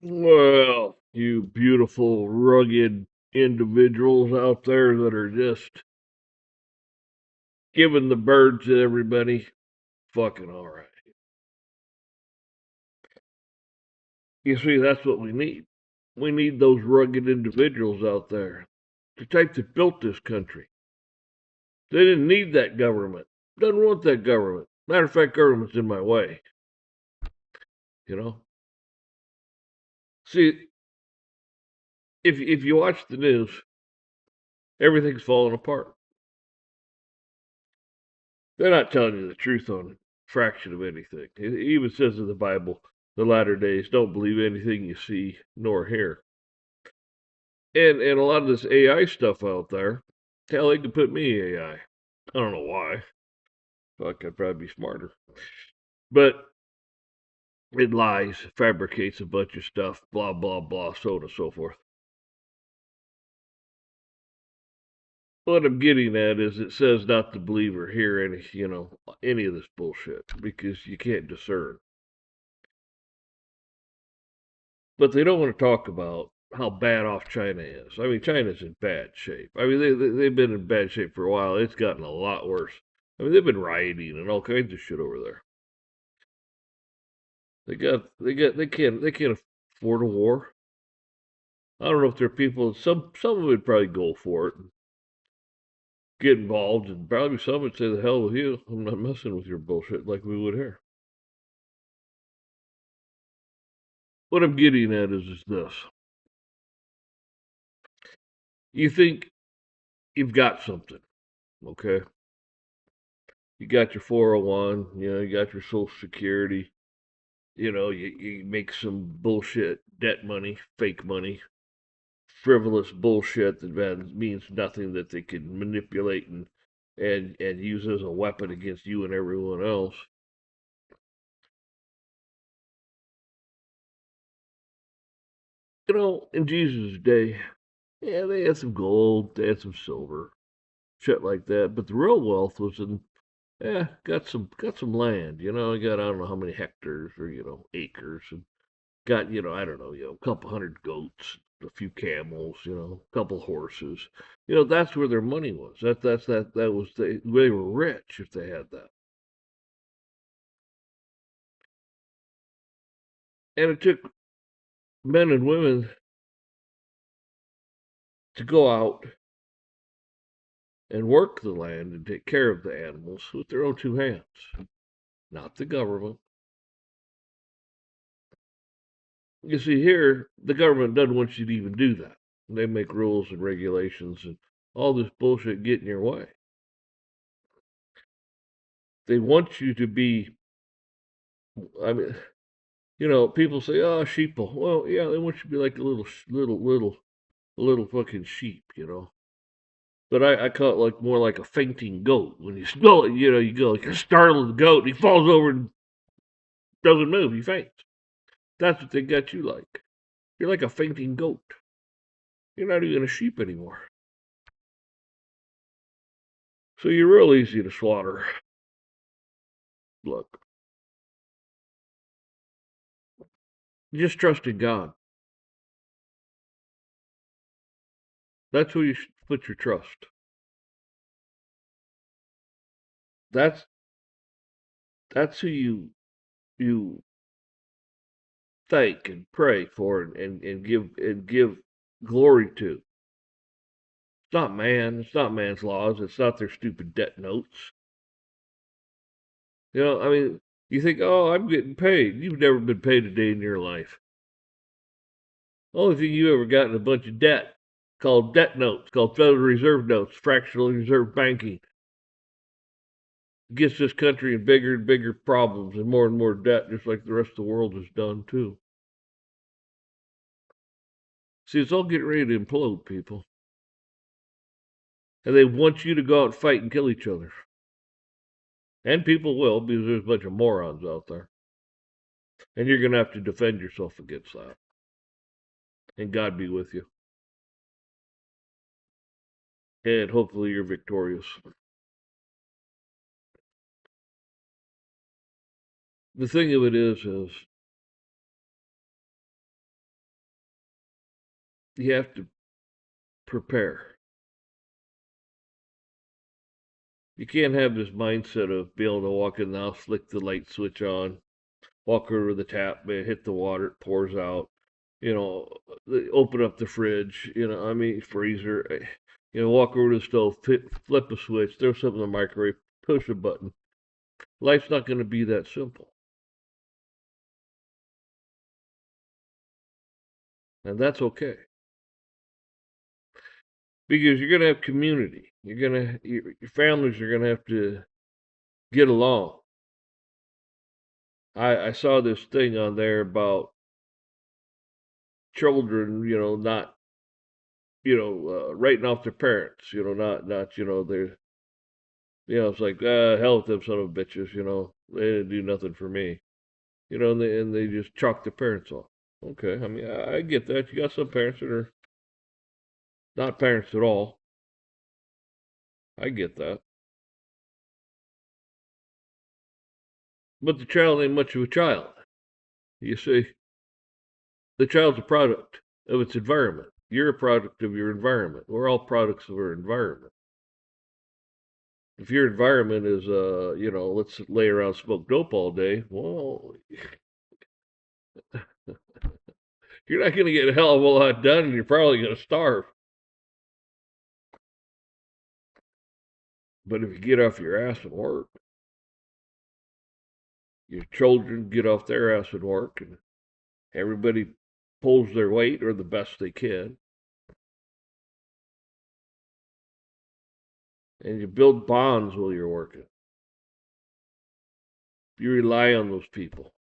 Well, you beautiful, rugged individuals out there that are just giving the bird to everybody, fucking all right. You see, that's what we need. We need those rugged individuals out there, the type that built this country. They didn't need that government. Doesn't want that government. Matter of fact, government's in my way. You know. See, if you watch the news, everything's falling apart. They're not telling you the truth on a fraction of anything. It even says in the Bible, the latter days, don't believe anything you see nor hear. And a lot of this AI stuff out there, hell, they could put me AI. I don't know why. Fuck, I'd probably be smarter. But it lies, fabricates a bunch of stuff, blah, blah, blah, so on and so forth. What I'm getting at is it says not to believe or hear any of this bullshit because you can't discern. But they don't want to talk about how bad off China is. I mean, China's in bad shape. I mean, they've been in bad shape for a while. It's gotten a lot worse. I mean, they've been rioting and all kinds of shit over there. They can't afford a war. I don't know if there are people. Some would probably go for it, and get involved, and probably some would say, "The hell with you! I'm not messing with your bullshit like we would here." What I'm getting at is this: you think you've got something, okay? You got your 401, you got your Social Security, you make some bullshit debt money, fake money, frivolous bullshit that means nothing that they can manipulate and use as a weapon against you and everyone else. In Jesus' day, yeah, they had some gold, they had some silver, shit like that. But the real wealth was in, got some land. I got I don't know how many hectares or acres, and got I don't know a couple hundred goats, a few camels, a couple horses. That's where their money was. That was they were rich if they had that. And it took men and women to go out and work the land and take care of the animals with their own two hands, not the government. You see, here, the government doesn't want you to even do that. They make rules and regulations and all this bullshit get in your way. They want you to be, I mean, people say, "Oh, sheeple." Well, yeah, they want you to be like a little fucking sheep. But I call it like more like a fainting goat. When you smell it, you go like you startle the goat, and he falls over and doesn't move. He faints. That's what they got you like. You're like a fainting goat. You're not even a sheep anymore. So you're real easy to slaughter. Look, just trust in God. That's who you should put your trust. That's that's who you thank and pray for and give glory to. It's not man. It's not man's laws. It's not their stupid debt notes. I mean, you think, oh, I'm getting paid. You've never been paid a day in your life. Only thing you ever got in a bunch of debt called debt notes, called Federal Reserve notes, fractional reserve banking. Gets this country in bigger and bigger problems and more debt, just like the rest of the world has done too. See, it's all getting ready to implode, people. And they want you to go out and fight and kill each other. And people will, because there's a bunch of morons out there. And you're going to have to defend yourself against that. And God be with you. And hopefully you're victorious. The thing of it is you have to prepare. You can't have this mindset of being able to walk in the house, flick the light switch on, walk over to the tap, hit the water, it pours out. You know, open up the fridge. I mean, freezer. Walk over to the stove, flip a switch, throw something in the microwave, push a button. Life's not going to be that simple, and that's okay because you're going to have community. Your families are going to have to get along. I saw this thing on there about children, not writing off their parents, not they're it's like hell with them son of bitches, they didn't do nothing for me, and they just chalk their parents off. Okay, I mean I get that. You got some parents that are not parents at all. I get that, but the child ain't much of a child. You see, the child's a product of its environment. You're a product of your environment. We're all products of our environment. If your environment is let's lay around smoke dope all day, well, you're not going to get a hell of a lot done, and you're probably going to starve. But if you get off your ass and work, your children get off their ass and work, and everybody pulls their weight or the best they can, and you build bonds while you're working. You rely on those people.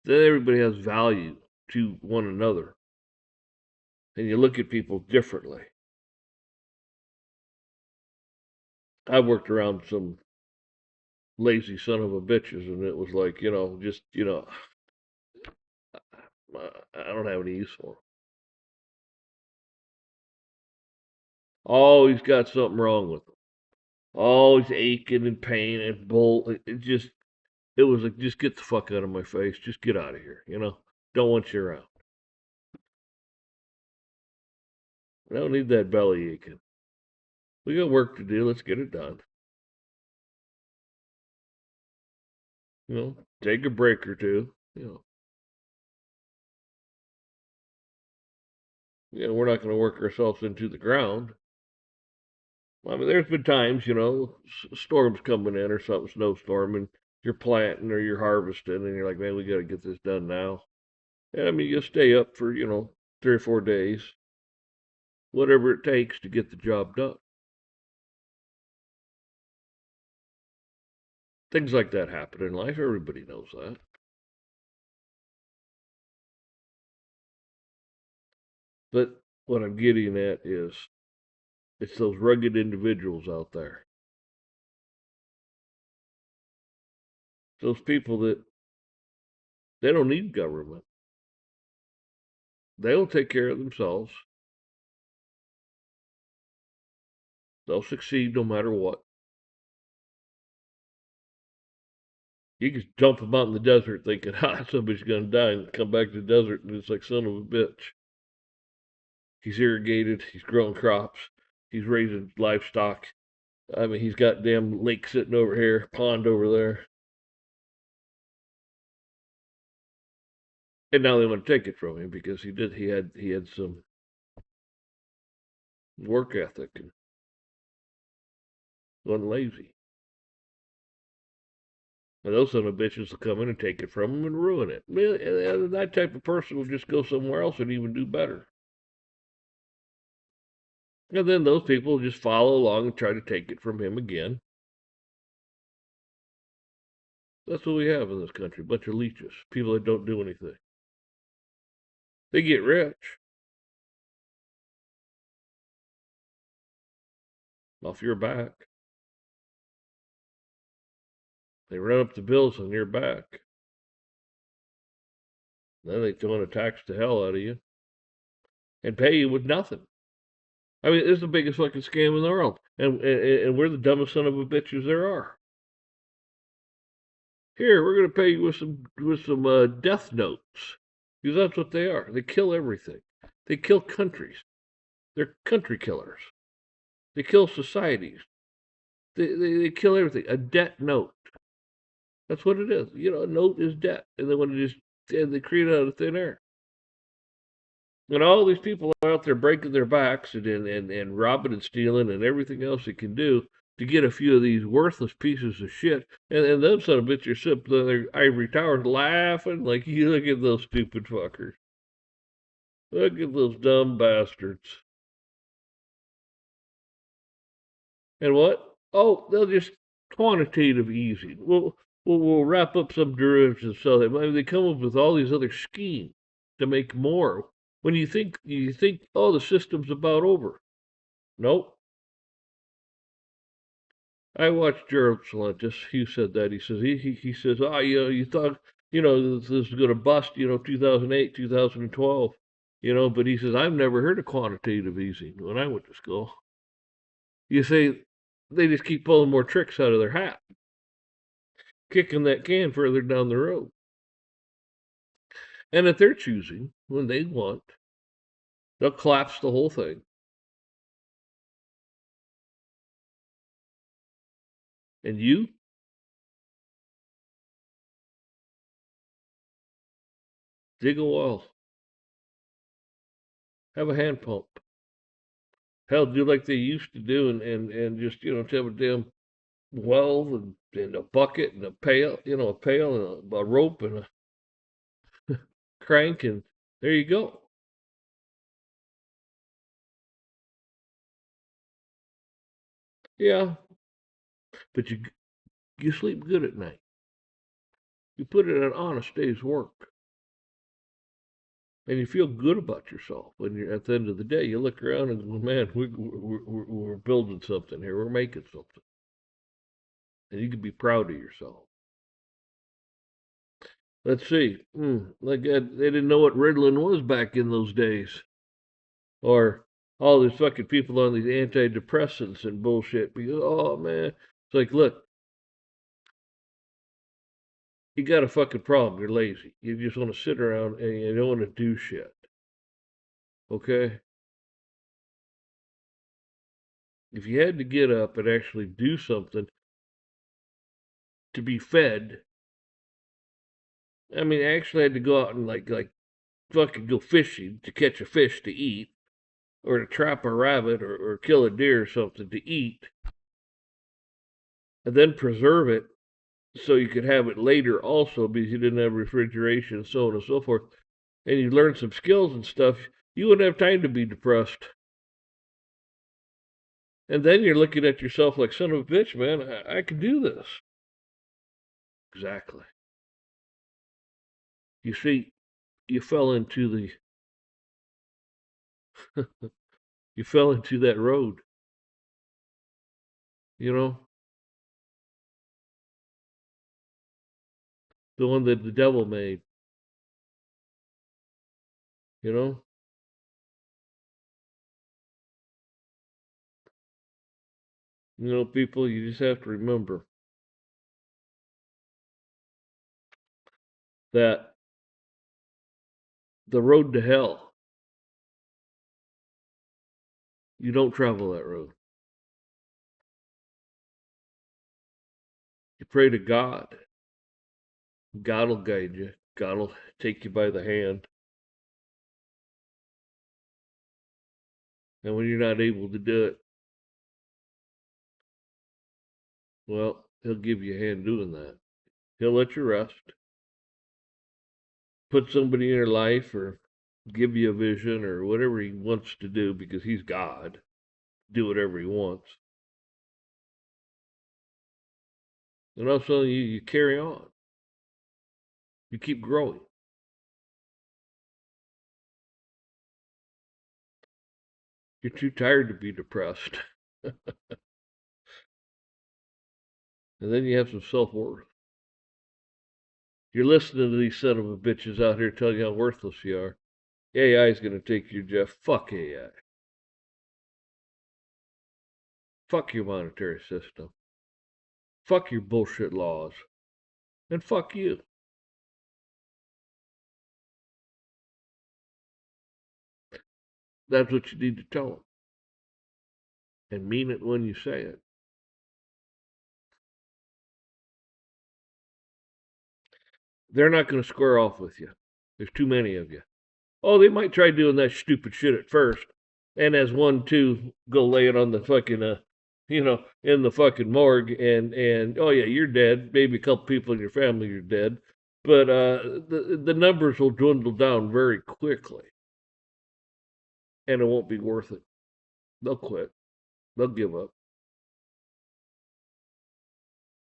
Then everybody has value to one another, and you look at people differently. I've worked around some lazy son of a bitches, and it was like, just, I don't have any use for him. Always got something wrong with him. Always aching and pain and bull. It was like, just get the fuck out of my face. Just get out of here. Don't want you around. I don't need that belly aching. We got work to do. Let's get it done. Take a break or two. We're not going to work ourselves into the ground. I mean, there's been times, storms coming in or something, snowstorm, and you're planting or you're harvesting, and you're like, man, we got to get this done now. And I mean, you stay up for, 3 or 4 days, whatever it takes to get the job done. Things like that happen in life. Everybody knows that. But what I'm getting at is it's those rugged individuals out there. Those people that they don't need government. They'll take care of themselves. They'll succeed no matter what. You can dump them out in the desert thinking, somebody's going to die, and come back to the desert, and it's like, son of a bitch. He's irrigated, he's growing crops, he's raising livestock. I mean, he's got damn lake sitting over here, pond over there. And now they want to take it from him because he had some work ethic and wasn't lazy. And those son of bitches will come in and take it from him and ruin it. And that type of person will just go somewhere else and even do better. And then those people just follow along and try to take it from him again. That's what we have in this country, a bunch of leeches, people that don't do anything. They get rich off your back. They run up the bills on your back. Then they want to tax the hell out of you and pay you with nothing. I mean, it's the biggest fucking scam in the world. And we're the dumbest son of a bitches there are. Here, we're going to pay you with some death notes. Because that's what they are. They kill everything. They kill countries. They're country killers. They kill societies. They kill everything. A debt note. That's what it is. A note is debt. And then they create it out of thin air. And all these people are out there breaking their backs and robbing and stealing and everything else they can do to get a few of these worthless pieces of shit. And them son of bitches are sitting in their ivory towers laughing like, you look at those stupid fuckers. Look at those dumb bastards. And what? Oh, they'll just quantitative easing. We'll wrap up some derivatives and sell them. I mean, they come up with all these other schemes to make more. When you think, oh, the system's about over. Nope. I watched Gerald Salentis. He said that. He says he says, oh, you thought this was going to bust, 2008, 2012, but he says I've never heard of quantitative easing when I went to school. You say they just keep pulling more tricks out of their hat, kicking that can further down the road. And if they're choosing when they want, they'll collapse the whole thing. And you dig a well, have a hand pump. Hell, do like they used to do and just, have a damn well and a bucket and a pail, a pail and a rope and a crank, and there you go. Yeah, but you sleep good at night. You put in an honest day's work, and you feel good about yourself. When you're at the end of the day, you look around and go, man, we're building something here. We're making something, and you can be proud of yourself. Let's see. Like they didn't know what Ritalin was back in those days, or all these fucking people on these antidepressants and bullshit. Because oh man, it's like, look, you got a fucking problem. You're lazy. You just want to sit around and you don't want to do shit. Okay? If you had to get up and actually do something to be fed, I mean, I actually had to go out and like fucking go fishing to catch a fish to eat, or to trap a rabbit or kill a deer or something to eat, and then preserve it so you could have it later also because you didn't have refrigeration and so on and so forth, and you learn some skills and stuff, you wouldn't have time to be depressed. And then you're looking at yourself like, son of a bitch, man, I can do this. Exactly. You see, you fell into you fell into that road, you know, the one that the devil made, you know. People, you just have to remember that the road to hell, you don't travel that road. You pray to God. God will guide you. God will take you by the hand. And when you're not able to do it, well, He'll give you a hand doing that. He'll let you rest, put somebody in your life, or give you a vision, or whatever He wants to do because He's God. Do whatever He wants. And also, you carry on. You keep growing. You're too tired to be depressed. And then you have some self worth. You're listening to these son of a bitches out here telling you how worthless you are. AI is going to take your Jeff. Fuck AI. Fuck your monetary system. Fuck your bullshit laws. And fuck you. That's what you need to tell them, and mean it when you say it. They're not going to square off with you. There's too many of you. Oh, they might try doing that stupid shit at first, and as one, two, go lay it on the fucking, in the fucking morgue, and oh yeah, you're dead. Maybe a couple people in your family are dead, but the numbers will dwindle down very quickly, and it won't be worth it. They'll quit. They'll give up.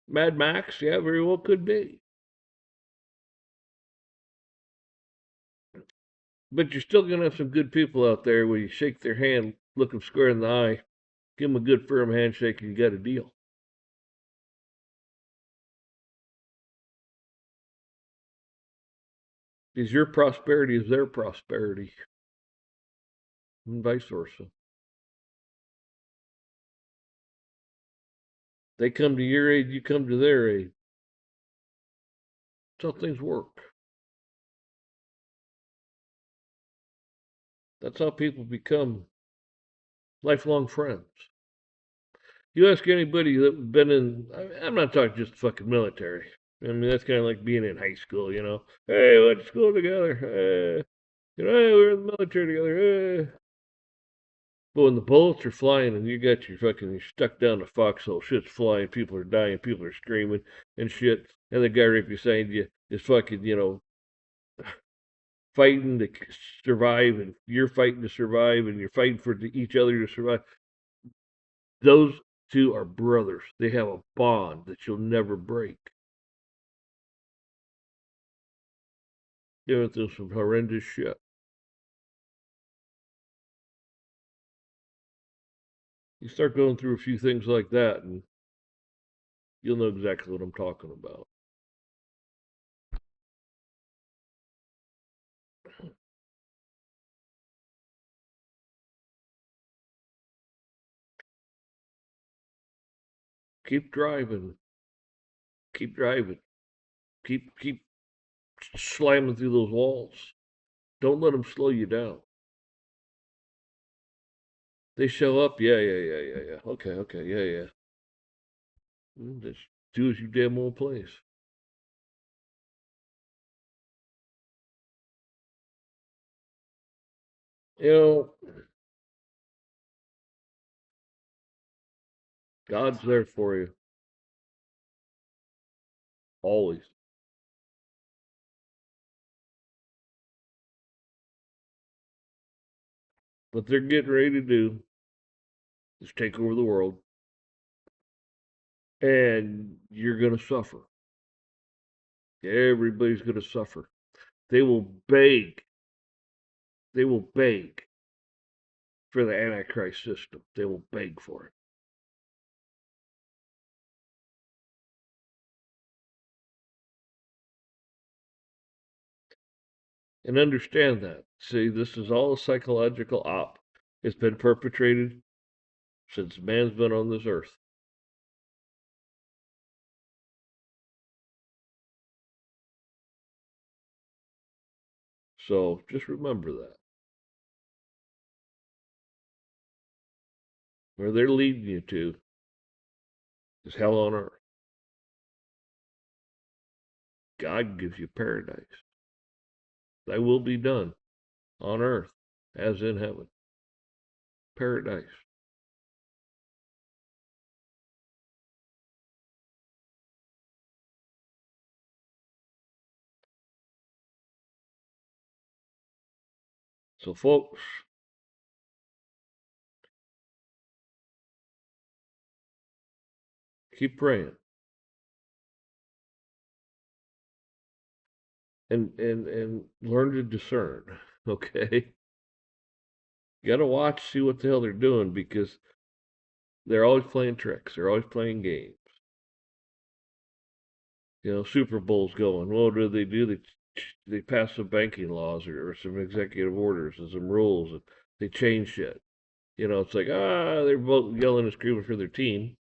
Mad Max, yeah, very well could be, but you're still gonna have some good people out there where you shake their hand, look them square in the eye, give them a good firm handshake, and you got a deal. Because your prosperity is their prosperity, and vice versa. They come to your aid, you come to their aid. That's how things work. That's how people become lifelong friends. You ask anybody that's been in, I'm not talking just fucking military. I mean, that's kind of like being in high school, you know. Hey, we went to school together. Hey, we were in the military together. Hey. But when the bullets are flying and you got your fucking, you're stuck down the foxhole, shit's flying, people are dying, people are screaming and shit, and the guy right beside you is fucking, fighting to survive, and you're fighting to survive, and you're fighting for each other to survive. Those two are brothers. They have a bond that you'll never break. They went through some horrendous shit. You start going through a few things like that, and you'll know exactly what I'm talking about. Keep driving. Keep driving. Keep slamming through those walls. Don't let them slow you down. They show up. Yeah, yeah, yeah, yeah, yeah. Okay, okay, yeah, yeah. Just do as you damn well please. You know, God's there for you always. What they're getting ready to do is take over the world, and you're going to suffer. Everybody's going to suffer. They will beg. They will beg for the Antichrist system. They will beg for it. And understand that. See, this is all a psychological op. It's been perpetrated since man's been on this earth. So just remember that. Where they're leading you to is hell on earth. God gives you paradise. Thy will be done on earth as in heaven. Paradise. So, folks, keep praying and learn to discern. Okay, you got to watch, see what the hell they're doing, because they're always playing tricks. They're always playing games. Super Bowl's going. What do? They pass some banking laws or some executive orders and some rules, and they change shit. It's like they're both yelling and screaming for their team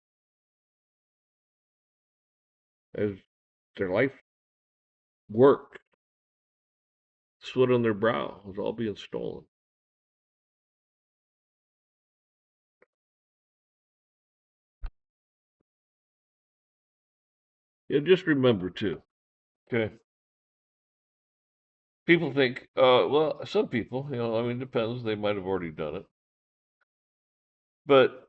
as their life work, sweat on their brow is all being stolen. Yeah, just remember too. Okay. People think, well, some people, I mean, it depends. They might have already done it. But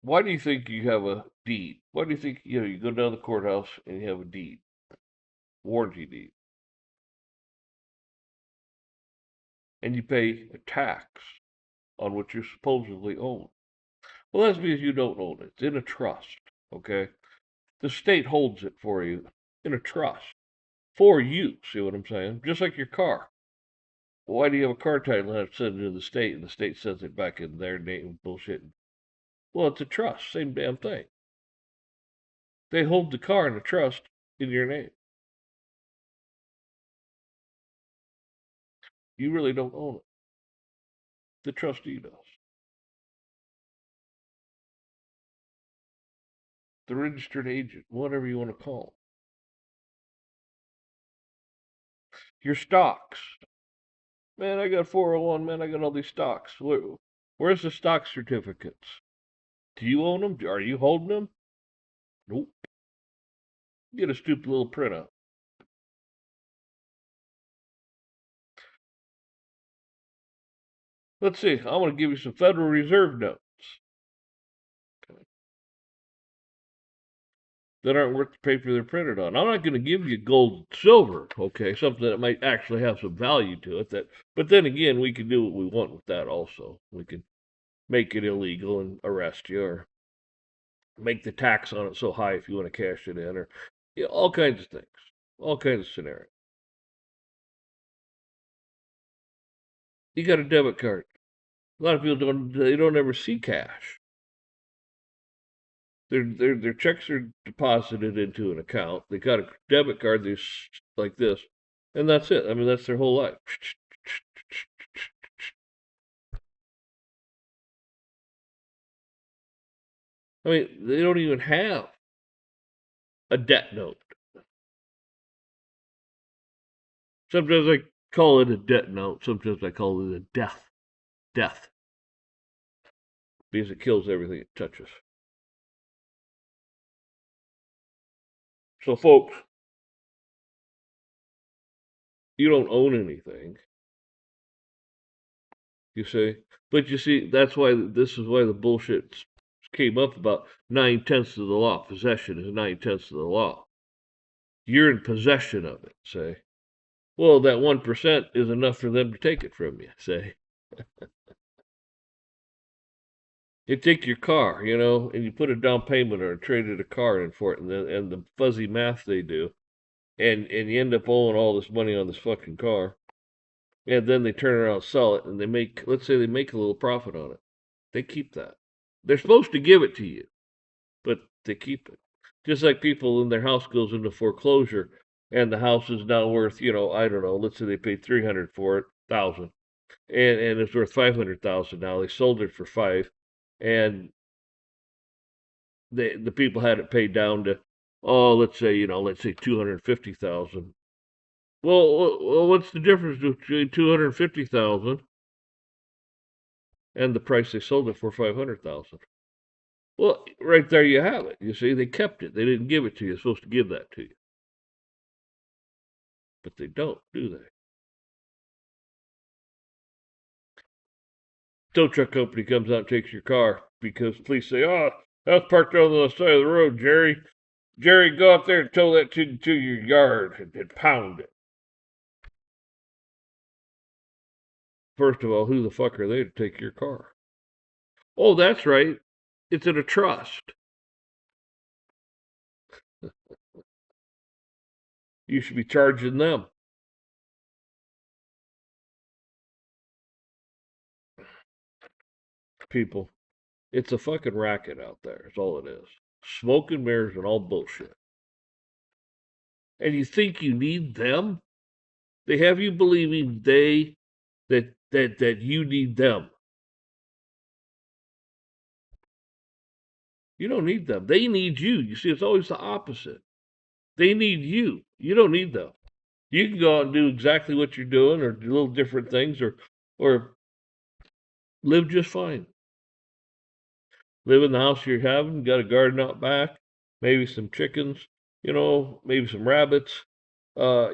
why do you think you have a deed? Why do you think, you go down to the courthouse and you have a deed, warranty deed, and you pay a tax on what you supposedly own? Well, that's because you don't own it. It's in a trust, okay? The state holds it for you in a trust for you. See what I'm saying? Just like your car. Why do you have a car title and have to send it to the state, and the state sends it back in their name? Bullshit. Well, it's a trust. Same damn thing. They hold the car in a trust in your name. You really don't own it. The trustee does. The registered agent, whatever you want to call it. Your stocks. Man, I got 401. Man, I got all these stocks. Where's the stock certificates? Do you own them? Are you holding them? Nope. Get a stupid little printout. Let's see. I want to give you some Federal Reserve notes that aren't worth the paper they're printed on. I'm not going to give you gold and silver, okay? Something that might actually have some value to it. But then again, we can do what we want with that also. We can make it illegal and arrest you, or make the tax on it so high if you want to cash it in, or all kinds of things, all kinds of scenarios. You got a debit card. A lot of people don't ever see cash. Their checks are deposited into an account. They got a debit card that's like this, and that's it. I mean, that's their whole life. I mean, they don't even have a debt note. Sometimes I call it a debt note. Sometimes I call it a death, because it kills everything it touches. So, folks, you don't own anything. You see, but you see, this is why the bullshit came up about 9/10 of the law. Possession is 9/10 of the law. You're in possession of it. Say, well, that 1% is enough for them to take it from you. Say, you take your car, and you put a down payment or traded a car in for it, and the fuzzy math they do, and you end up owing all this money on this fucking car, and then they turn around and sell it, and let's say they make a little profit on it. They keep that. They're supposed to give it to you, but they keep it. Just like people in their house goes into foreclosure, and the house is now worth, I don't know, let's say they paid 300 for it, thousand, and it's worth 500,000 now. They sold it for five, and the people had it paid down to, let's say 250,000. Well, what's the difference between 250,000 and the price they sold it for 500,000? Well, right there you have it. You see, they kept it. They didn't give it to you. They're supposed to give that to you. But they don't, do they? Tow truck company comes out and takes your car because police say, oh, that's parked on the side of the road, Jerry. Jerry, go out there and tow that to your yard and pound it. First of all, who the fuck are they to take your car? Oh, that's right. It's in a trust. You should be charging them. People, it's a fucking racket out there. That's all it is. Smoke and mirrors and all bullshit. And you think you need them? They have you believing that you need them. You don't need them. They need you. You see, it's always the opposite. They need you. You don't need them. You can go out and do exactly what you're doing, or do little different things, or live just fine. Live in the house you're having, got a garden out back, maybe some chickens, maybe some rabbits, uh,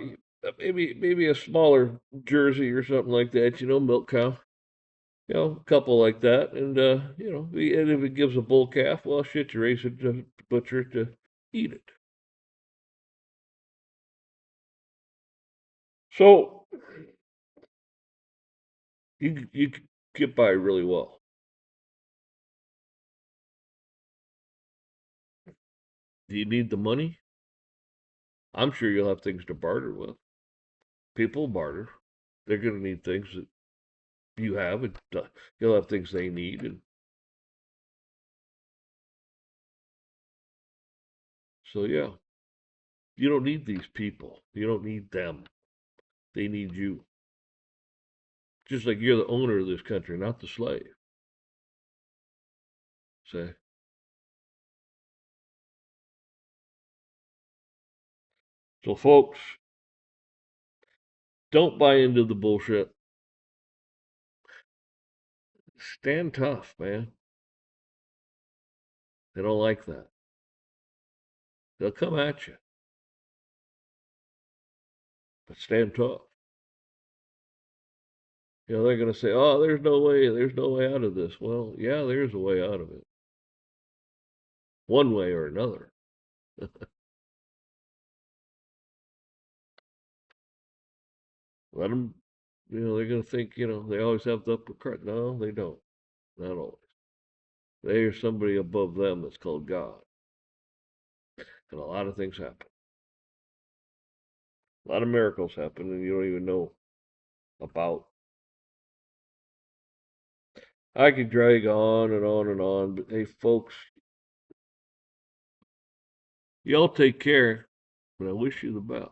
maybe a smaller Jersey or something like that, milk cow, a couple like that, and and if it gives a bull calf, well, shit, you raise it to butcher it to eat it. So you could get by really well. Do you need the money? I'm sure you'll have things to barter with. People barter. They're going to need things that you have, and you'll have things they need, and so yeah, you don't need these people. You don't need them. They need you. Just like you're the owner of this country, not the slave. Say, so folks, don't buy into the bullshit. Stand tough, man. They don't like that. They'll come at you, but stand tough. They're going to say, "Oh, there's no way out of this." Well, yeah, there's a way out of it, one way or another. Let them, they're going to think, they always have the upper crust. No, they don't. Not always. There's somebody above them that's called God, and a lot of things happen. A lot of miracles happen, and you don't even know about. I could drag on and on and on, but hey, folks, y'all take care, and I wish you the best.